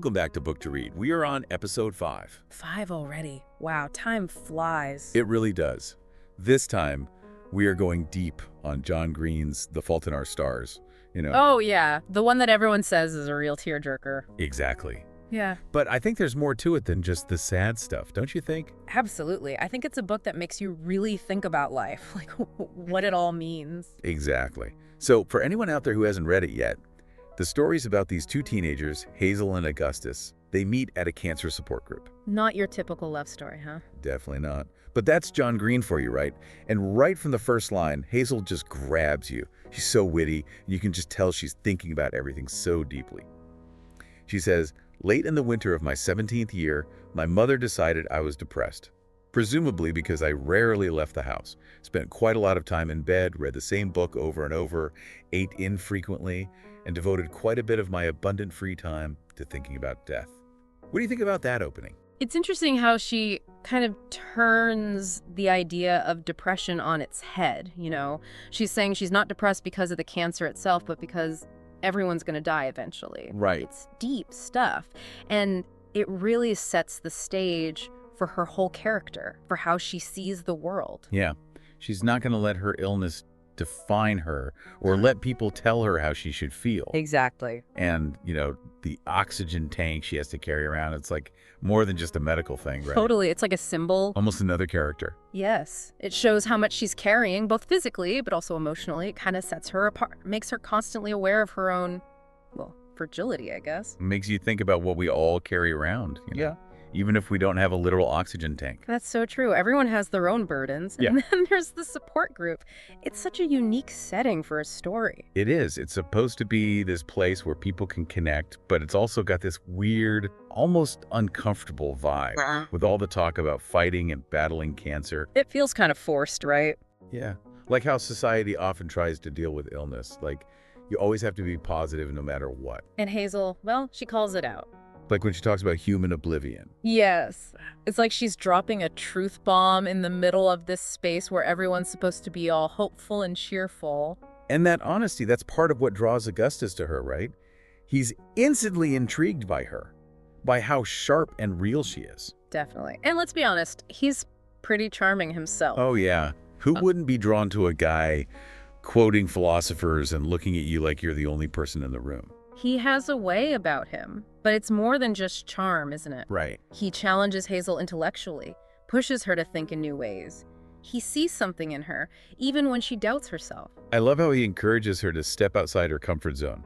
Welcome back to Book to Read. We are on episode 5. 5 already. Wow, time flies. It really does. This time, we are going deep on John Green's The Fault in Our Stars. Oh, yeah. The one that everyone says is a real tearjerker. Exactly. Yeah. But I think there's more to it than just the sad stuff, don't you think? Absolutely. I think it's a book that makes you really think about life, like what it all means. Exactly. So for anyone out there who hasn't read it yet, the story's about these two teenagers, Hazel and Augustus. They meet at a cancer support group. Not your typical love story, huh? Definitely not. But that's John Green for you, right? And right from the first line, Hazel just grabs you. She's so witty, and you can just tell she's thinking about everything so deeply. She says, "Late in the winter of my 17th year, my mother decided I was depressed. Presumably because I rarely left the house, spent quite a lot of time in bed, read the same book over and over, ate infrequently, and devoted quite a bit of my abundant free time to thinking about death." What do you think about that opening? It's interesting how she kind of turns the idea of depression on its head, She's saying she's not depressed because of the cancer itself, but because everyone's going to die eventually. Right. It's deep stuff. And it really sets the stage for her whole character, for how she sees the world. Yeah, she's not going to let her illness define her or let people tell her how she should feel. Exactly. And, the oxygen tank she has to carry around, it's like more than just a medical thing, right? Totally. It's like a symbol. Almost another character. Yes. It shows how much she's carrying, both physically, but also emotionally. It kind of sets her apart, makes her constantly aware of her own, fragility, I guess. Makes you think about what we all carry around. Yeah. Even if we don't have a literal oxygen tank. That's so true. Everyone has their own burdens. Yeah. And then there's the support group. It's such a unique setting for a story. It is. It's supposed to be this place where people can connect, but it's also got this weird, almost uncomfortable vibe with all the talk about fighting and battling cancer. It feels kind of forced, right? Yeah. Like how society often tries to deal with illness. Like, you always have to be positive no matter what. And Hazel, she calls it out. Like when she talks about human oblivion. Yes. It's like she's dropping a truth bomb in the middle of this space where everyone's supposed to be all hopeful and cheerful. And that honesty, that's part of what draws Augustus to her, right? He's instantly intrigued by her, by how sharp and real she is. Definitely. And let's be honest, he's pretty charming himself. Oh, yeah. Who wouldn't be drawn to a guy quoting philosophers and looking at you like you're the only person in the room? He has a way about him, but it's more than just charm, isn't it? Right. He challenges Hazel intellectually, pushes her to think in new ways. He sees something in her, even when she doubts herself. I love how he encourages her to step outside her comfort zone,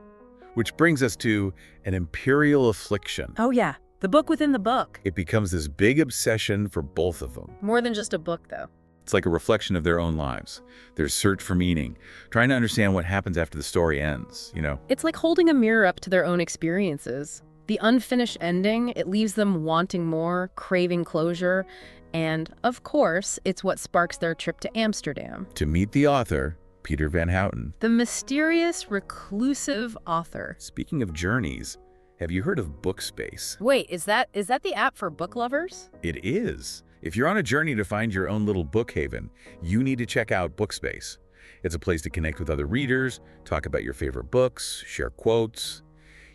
which brings us to An Imperial Affliction. Oh yeah, the book within the book. It becomes this big obsession for both of them. More than just a book, though. It's like a reflection of their own lives, their search for meaning, trying to understand what happens after the story ends, It's like holding a mirror up to their own experiences. The unfinished ending, it leaves them wanting more, craving closure, and, of course, it's what sparks their trip to Amsterdam. To meet the author, Peter Van Houten. The mysterious, reclusive author. Speaking of journeys, have you heard of Bookspace? Wait, is that the app for book lovers? It is. If you're on a journey to find your own little book haven, you need to check out Bookspace. It's a place to connect with other readers, talk about your favorite books, share quotes.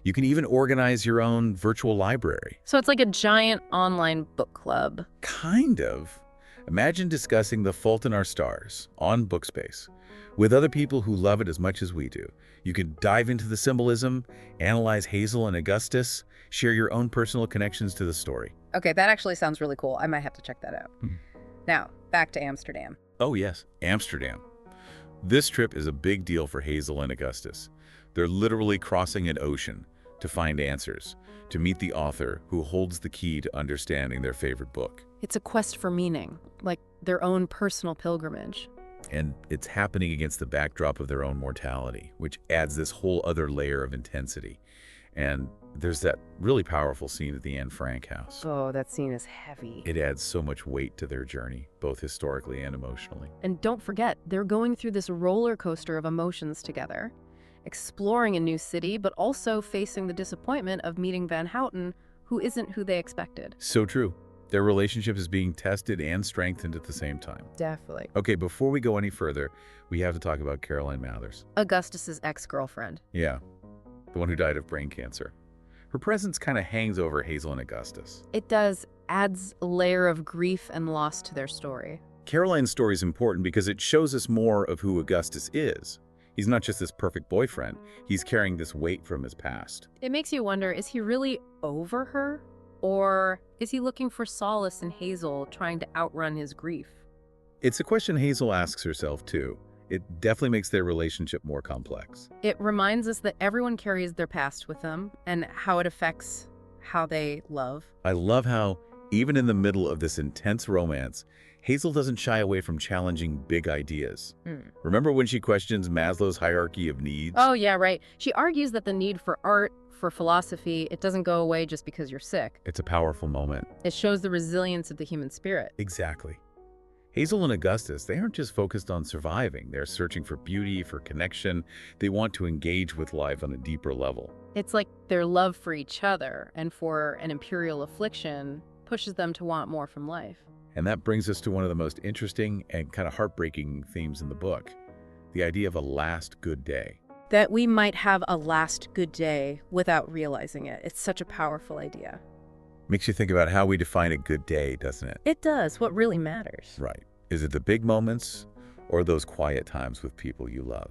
You can even organize your own virtual library. So it's like a giant online book club. Kind of. Imagine discussing The Fault in Our Stars on Bookspace with other people who love it as much as we do. You can dive into the symbolism, analyze Hazel and Augustus, share your own personal connections to the story. Okay, that actually sounds really cool. I might have to check that out. Now, back to Amsterdam. Oh yes, Amsterdam. This trip is a big deal for Hazel and Augustus. They're literally crossing an ocean to find answers, to meet the author who holds the key to understanding their favorite book. It's a quest for meaning, like their own personal pilgrimage. And it's happening against the backdrop of their own mortality, which adds this whole other layer of intensity. And there's that really powerful scene at the Anne Frank house. Oh, that scene is heavy. It adds so much weight to their journey, both historically and emotionally. And don't forget, they're going through this roller coaster of emotions together, exploring a new city, but also facing the disappointment of meeting Van Houten, who isn't who they expected. So true. Their relationship is being tested and strengthened at the same time. Definitely. Okay, before we go any further, we have to talk about Caroline Mathers. Augustus's ex-girlfriend. Yeah, the one who died of brain cancer. Her presence kind of hangs over Hazel and Augustus. It does, adds a layer of grief and loss to their story. Caroline's story is important because it shows us more of who Augustus is. He's not just this perfect boyfriend. He's carrying this weight from his past. It makes you wonder, is he really over her? Or is he looking for solace in Hazel, trying to outrun his grief? It's a question Hazel asks herself, too. It definitely makes their relationship more complex. It reminds us that everyone carries their past with them and how it affects how they love. I love how, even in the middle of this intense romance, Hazel doesn't shy away from challenging big ideas. Remember when she questions Maslow's hierarchy of needs? Oh, yeah, right. She argues that the need for art, for philosophy, it doesn't go away just because you're sick. It's a powerful moment. It shows the resilience of the human spirit. Exactly. Hazel and Augustus, they aren't just focused on surviving. They're searching for beauty, for connection. They want to engage with life on a deeper level. It's like their love for each other and for an imperial affliction pushes them to want more from life. And that brings us to one of the most interesting and kind of heartbreaking themes in the book, the idea of a last good day. That we might have a last good day without realizing it. It's such a powerful idea. Makes you think about how we define a good day, doesn't it? It does. What really matters. Right. Is it the big moments or those quiet times with people you love?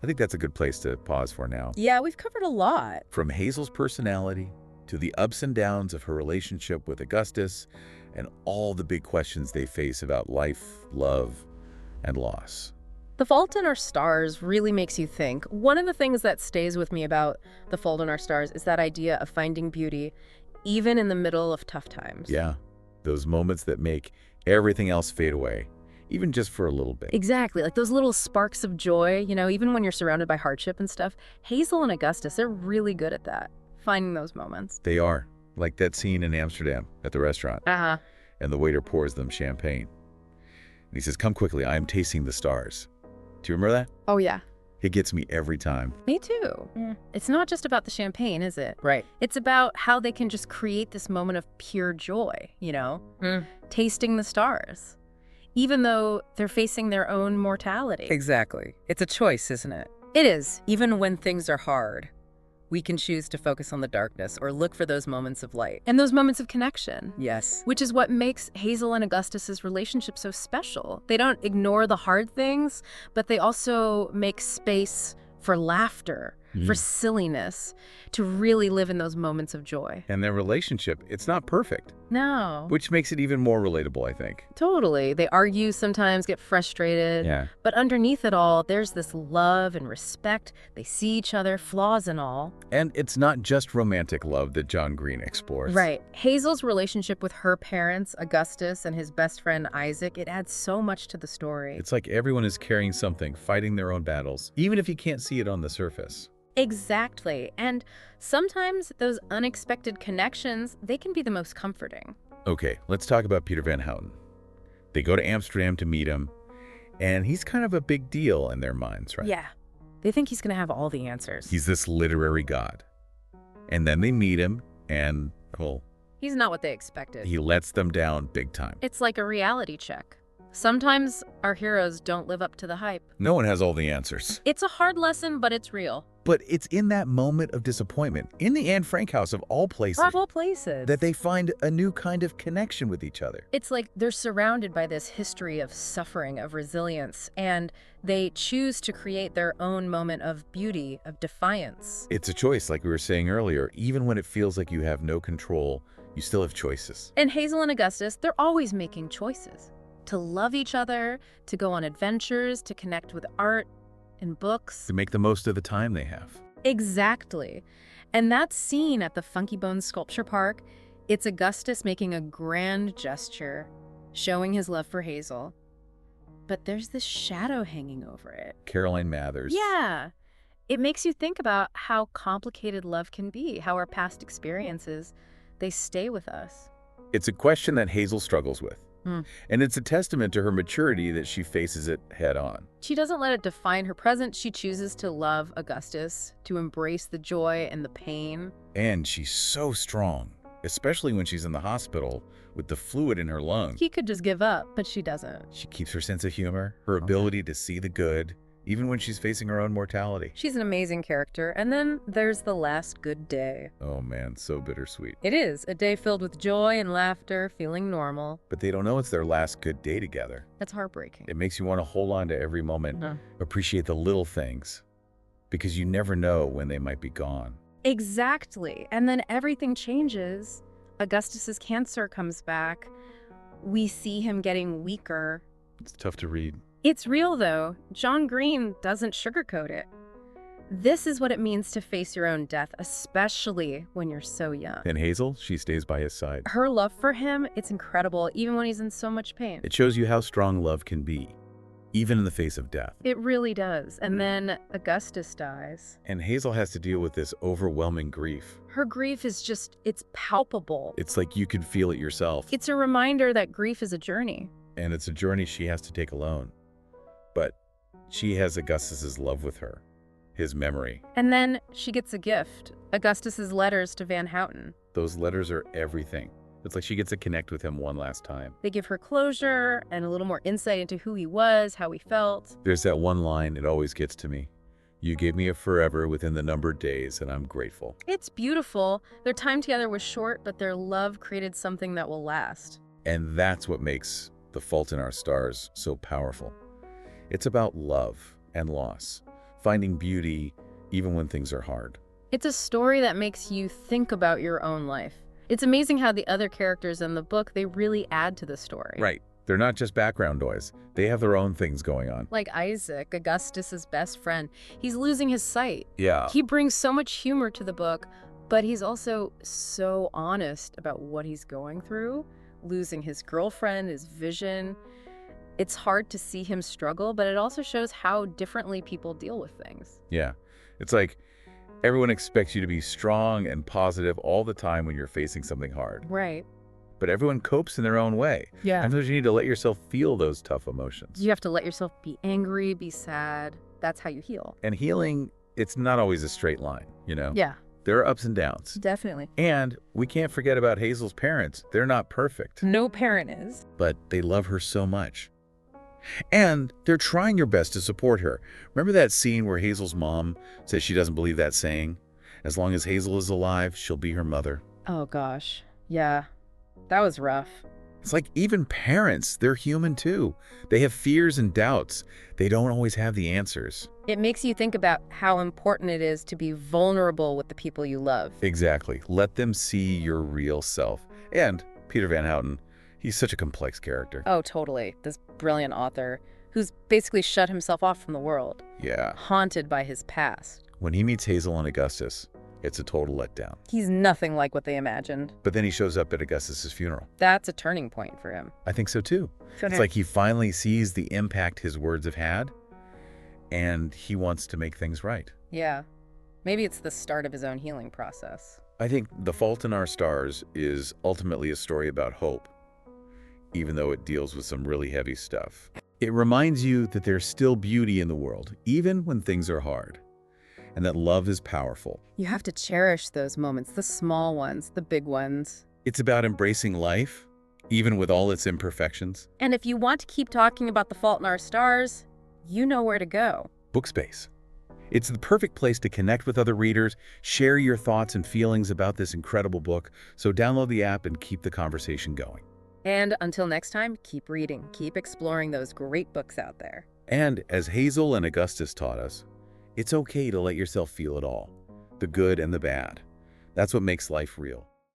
I think that's a good place to pause for now. Yeah, we've covered a lot. From Hazel's personality to the ups and downs of her relationship with Augustus and all the big questions they face about life, love, and loss. The Fault in Our Stars really makes you think. One of the things that stays with me about The Fault in Our Stars is that idea of finding beauty even in the middle of tough times. Yeah, those moments that make everything else fade away, even just for a little bit. Exactly, like those little sparks of joy, even when you're surrounded by hardship and stuff. Hazel and Augustus, they're really good at that, finding those moments. They are, like that scene in Amsterdam at the restaurant. And the waiter pours them champagne. And he says, "Come quickly, I am tasting the stars." Do you remember that? Oh, yeah. It gets me every time. Me too. It's not just about the champagne, is it? Right. It's about how they can just create this moment of pure joy, tasting the stars, even though they're facing their own mortality. Exactly. It's a choice, isn't it? It is. Even when things are hard, we can choose to focus on the darkness or look for those moments of light. And those moments of connection. Yes. Which is what makes Hazel and Augustus's relationship so special. They don't ignore the hard things, but they also make space for laughter, for silliness, to really live in those moments of joy. And their relationship, it's not perfect, No. which makes it even more relatable, I think. Totally. They argue sometimes, get frustrated. Yeah. But underneath it all, there's this love and respect. They see each other, flaws and all. And it's not just romantic love that John Green explores. Right. Hazel's relationship with her parents, Augustus, and his best friend, Isaac, it adds so much to the story. It's like everyone is carrying something, fighting their own battles, even if you can't see it on the surface. Exactly. And sometimes those unexpected connections, they can be the most comforting. Okay, let's talk about Peter Van Houten. They go to Amsterdam to meet him, and he's kind of a big deal in their minds, right? Yeah. They think he's going to have all the answers. He's this literary god. And then they meet him, and, well, He's not what they expected. he lets them down big time. It's like a reality check. Sometimes our heroes don't live up to the hype. No one has all the answers. It's a hard lesson, but it's real. But it's in that moment of disappointment, in the Anne Frank house of all places, Of all places. that they find a new kind of connection with each other. It's like they're surrounded by this history of suffering, of resilience, and they choose to create their own moment of beauty, of defiance. It's a choice, like we were saying earlier. Even when it feels like you have no control, you still have choices. And Hazel and Augustus, they're always making choices. To love each other, to go on adventures, to connect with art and books. To make the most of the time they have. Exactly. And that scene at the Funky Bones Sculpture Park, it's Augustus making a grand gesture, showing his love for Hazel. But there's this shadow hanging over it. Caroline Mathers. Yeah. It makes you think about how complicated love can be, how our past experiences, they stay with us. It's a question that Hazel struggles with. And it's a testament to her maturity that she faces it head on. She doesn't let it define her present. She chooses to love Augustus, to embrace the joy and the pain. And she's so strong, especially when she's in the hospital with the fluid in her lungs. He could just give up, but she doesn't. She keeps her sense of humor, her ability to see the good even when she's facing her own mortality. She's an amazing character. And then there's the last good day. Oh man, so bittersweet. It is a day filled with joy and laughter, feeling normal. But they don't know it's their last good day together. That's heartbreaking. It makes you want to hold on to every moment, appreciate the little things, because you never know when they might be gone. Exactly. And then everything changes. Augustus's cancer comes back. We see him getting weaker. It's tough to read. It's real, though. John Green doesn't sugarcoat it. This is what it means to face your own death, especially when you're so young. And Hazel, she stays by his side. Her love for him, it's incredible, even when he's in so much pain. It shows you how strong love can be, even in the face of death. It really does. And then Augustus dies. And Hazel has to deal with this overwhelming grief. Her grief is just, it's palpable. It's like you can feel it yourself. It's a reminder that grief is a journey. And it's a journey she has to take alone. But she has Augustus's love with her, his memory. And then she gets a gift, Augustus's letters to Van Houten. Those letters are everything. It's like she gets to connect with him one last time. They give her closure and a little more insight into who he was, how he felt. There's that one line, it always gets to me. You gave me a forever within the numbered days, and I'm grateful. It's beautiful. Their time together was short, but their love created something that will last. And that's what makes The Fault in Our Stars so powerful. It's about love and loss, finding beauty even when things are hard. It's a story that makes you think about your own life. It's amazing how the other characters in the book, they really add to the story. Right. They're not just background noise. They have their own things going on. Like Isaac, Augustus's best friend. He's losing his sight. Yeah. He brings so much humor to the book, but he's also so honest about what he's going through, losing his girlfriend, his vision. It's hard to see him struggle, but it also shows how differently people deal with things. Yeah. It's like everyone expects you to be strong and positive all the time when you're facing something hard. Right. But everyone copes in their own way. Yeah. Sometimes you need to let yourself feel those tough emotions. You have to let yourself be angry, be sad. That's how you heal. And healing, it's not always a straight line, you know? Yeah, There are ups and downs. definitely. And we can't forget about Hazel's parents. They're not perfect, No parent is. but they love her so much. And they're trying their best to support her. Remember that scene where Hazel's mom says she doesn't believe that saying? As long as Hazel is alive, she'll be her mother. Oh, gosh. Yeah, that was rough. It's like even parents, they're human too. They have fears and doubts. They don't always have the answers. It makes you think about how important it is to be vulnerable with the people you love. Exactly. Let them see your real self. And Peter Van Houten, he's such a complex character. Oh, totally. This brilliant author who's basically shut himself off from the world, Yeah. haunted by his past. When he meets Hazel and Augustus, it's a total letdown. He's nothing like what they imagined. But then he shows up at Augustus's funeral. That's a turning point for him. I think so too. It's like he finally sees the impact his words have had, and he wants to make things right. Yeah. Maybe it's the start of his own healing process. I think The Fault in Our Stars is ultimately a story about hope, even though it deals with some really heavy stuff. It reminds you that there's still beauty in the world, even when things are hard, and that love is powerful. You have to cherish those moments, the small ones, the big ones. It's about embracing life, even with all its imperfections. And if you want to keep talking about The Fault in Our Stars, you know where to go. Bookspace. It's the perfect place to connect with other readers, share your thoughts and feelings about this incredible book, so download the app and keep the conversation going. And until next time, keep reading, keep exploring those great books out there. And as Hazel and Augustus taught us, it's okay to let yourself feel it all, the good and the bad. That's what makes life real.